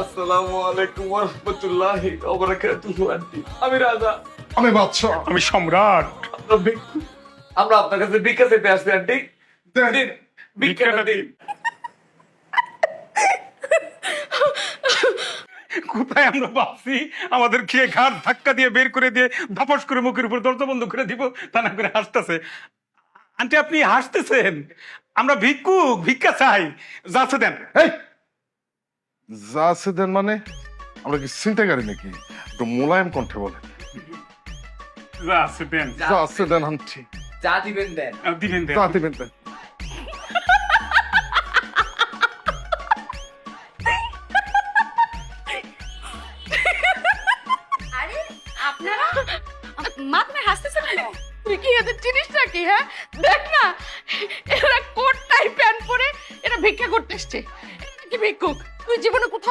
আসসালামু আলাইকুম ওয়া রাহমাতুল্লাহি ওয়া বারাকাতুহু আন্টি। আমি রাজা। আমি বাদশা। আমি সম্রাট। আমরা আপনার কাছে ভিক্ষা চাইতে আসছি আন্টি। দিন ভিক্ষাটা দিন। কোথায় আমরা ভাবছি আমাদের খেয়ে ঘাট ধাক্কা দিয়ে বের করে দিয়ে ধপাস করে মুখের উপর দরজা বন্ধ করে দিব, তা না করে হাসতেছে। আন্টি আপনি হাসতেছেন, আমরা ভিক্ষা চাই, যাচ্ছে দেন। এই যা আছে দেন মানে আমরা কি চিন্তাকারী নাকি? একটু মোলায়েম কণ্ঠে বলে যাচ্ছে দেন। যা আছে দেন আনছি। যা দিবেন দেন। দিবেন দেন। যা দিবেন দেন। আরে আপনারা মা তুমি হাসতেছেন কেন? তুই কি এদের চিনিস নাকি? হ্যাঁ দেখ না, এরা কোট টাই প্যান্ট পরে এরা ভিক্ষা করতে এসছে। এরা কি ভিক্ষুক? তুই জীবনে কোথাও